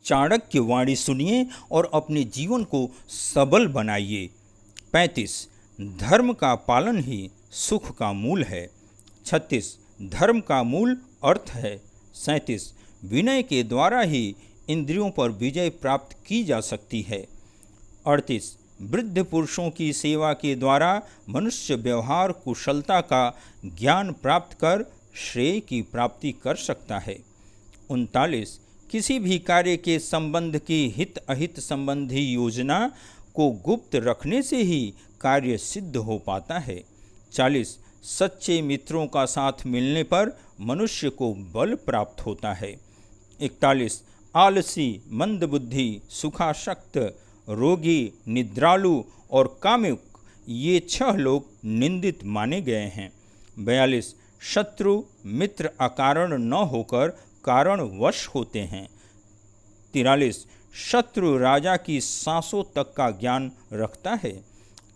चाणक्य वाणी सुनिए और अपने जीवन को सबल बनाइए। 35 धर्म का पालन ही सुख का मूल है। 36 धर्म का मूल अर्थ है। 37 विनय के द्वारा ही इंद्रियों पर विजय प्राप्त की जा सकती है। 38 वृद्ध पुरुषों की सेवा के द्वारा मनुष्य व्यवहार कुशलता का ज्ञान प्राप्त कर श्रेय की प्राप्ति कर सकता है। 39 किसी भी कार्य के संबंध की हित अहित संबंधी योजना को गुप्त रखने से ही कार्य सिद्ध हो पाता है। 40 सच्चे मित्रों का साथ मिलने पर मनुष्य को बल प्राप्त होता है। 41 आलसी, मंदबुद्धि, सुखासक्त, रोगी, निद्रालु और कामुक ये 6 लोग निंदित माने गए हैं। 42 शत्रु मित्र अकारण न होकर कारणवश होते हैं। 43 शत्रु राजा की सांसों तक का ज्ञान रखता है।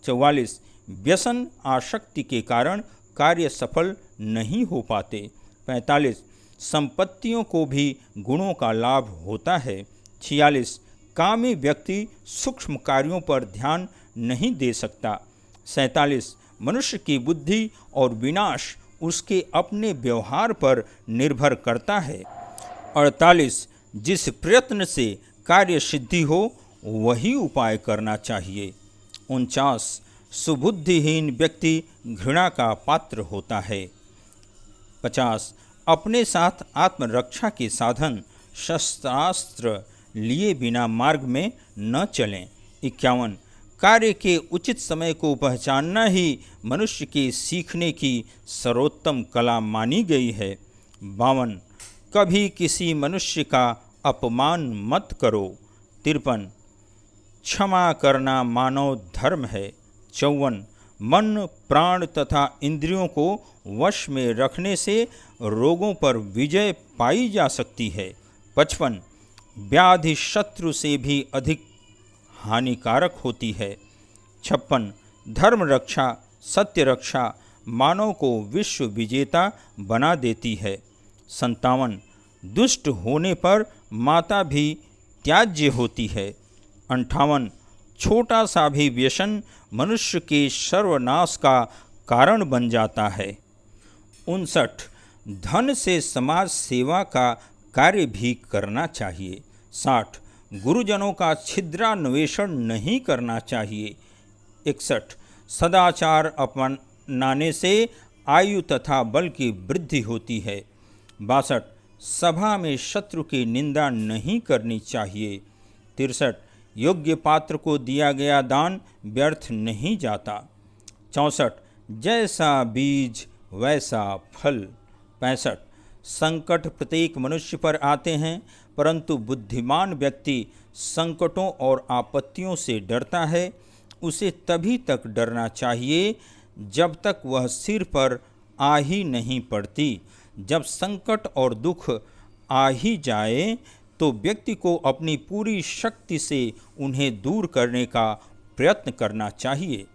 44 व्यसन आसक्ति के कारण कार्य सफल नहीं हो पाते। 45 संपत्तियों को भी गुणों का लाभ होता है। 46 कामी व्यक्ति सूक्ष्म कार्यों पर ध्यान नहीं दे सकता। 47 मनुष्य की बुद्धि और विनाश उसके अपने व्यवहार पर निर्भर करता है। 48 जिस प्रयत्न से कार्य सिद्धि हो वही उपाय करना चाहिए। 49 सुबुद्धिहीन व्यक्ति घृणा का पात्र होता है। 50 अपने साथ आत्मरक्षा के साधन शस्त्रास्त्र लिए बिना मार्ग में न चलें। 51 कार्य के उचित समय को पहचानना ही मनुष्य के सीखने की सर्वोत्तम कला मानी गई है। 52 कभी किसी मनुष्य का अपमान मत करो। 53 क्षमा करना मानव धर्म है। 54 मन, प्राण तथा इंद्रियों को वश में रखने से रोगों पर विजय पाई जा सकती है। 55 व्याधि शत्रु से भी अधिक हानिकारक होती है। 56 धर्म रक्षा, सत्य रक्षा मानव को विश्व विजेता बना देती है। 57 दुष्ट होने पर माता भी त्याज्य होती है। 58 छोटा सा भी व्यसन मनुष्य के सर्वनाश का कारण बन जाता है। 59 धन से समाज सेवा का कार्य भी करना चाहिए। 60 गुरुजनों का छिद्रान्वेषण नहीं करना चाहिए। 61 सदाचार अपनाने से आयु तथा बल की वृद्धि होती है। 62 सभा में शत्रु की निंदा नहीं करनी चाहिए। 63 योग्य पात्र को दिया गया दान व्यर्थ नहीं जाता। 64 जैसा बीज वैसा फल। 65 संकट प्रत्येक मनुष्य पर आते हैं, परंतु बुद्धिमान व्यक्ति संकटों और आपत्तियों से डरता है। उसे तभी तक डरना चाहिए जब तक वह सिर पर आ ही नहीं पड़ती। जब संकट और दुख आ ही जाए तो व्यक्ति को अपनी पूरी शक्ति से उन्हें दूर करने का प्रयत्न करना चाहिए।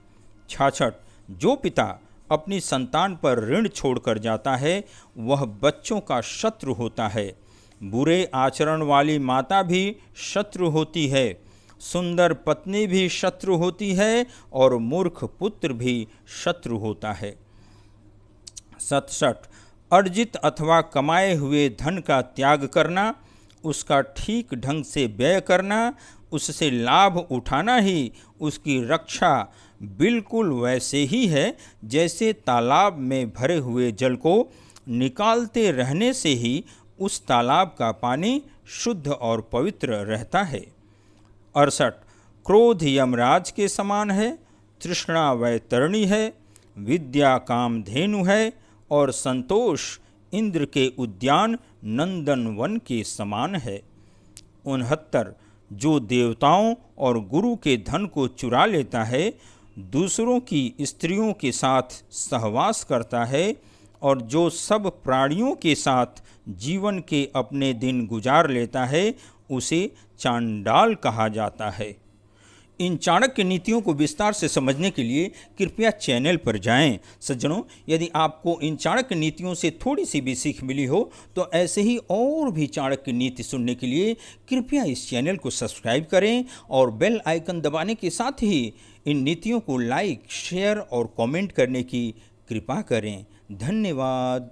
66 जो पिता अपनी संतान पर ऋण छोड़कर जाता है वह बच्चों का शत्रु होता है। बुरे आचरण वाली माता भी शत्रु होती है, सुंदर पत्नी भी शत्रु होती है और मूर्ख पुत्र भी शत्रु होता है। 67 अर्जित अथवा कमाए हुए धन का त्याग करना, उसका ठीक ढंग से व्यय करना, उससे लाभ उठाना ही उसकी रक्षा बिल्कुल वैसे ही है जैसे तालाब में भरे हुए जल को निकालते रहने से ही उस तालाब का पानी शुद्ध और पवित्र रहता है। 68 क्रोध यमराज के समान है, तृष्णा वैतरणी है, विद्या कामधेनु है और संतोष इंद्र के उद्यान नंदनवन के समान है। 69 जो देवताओं और गुरु के धन को चुरा लेता है, दूसरों की स्त्रियों के साथ सहवास करता है और जो सब प्राणियों के साथ जीवन के अपने दिन गुजार लेता है उसे चांडाल कहा जाता है। इन चाणक्य नीतियों को विस्तार से समझने के लिए कृपया चैनल पर जाएं। सज्जनों, यदि आपको इन चाणक्य नीतियों से थोड़ी सी भी सीख मिली हो तो ऐसे ही और भी चाणक्य नीति सुनने के लिए कृपया इस चैनल को सब्सक्राइब करें और बेल आइकन दबाने के साथ ही इन नीतियों को लाइक, शेयर और कमेंट करने की कृपा करें। धन्यवाद।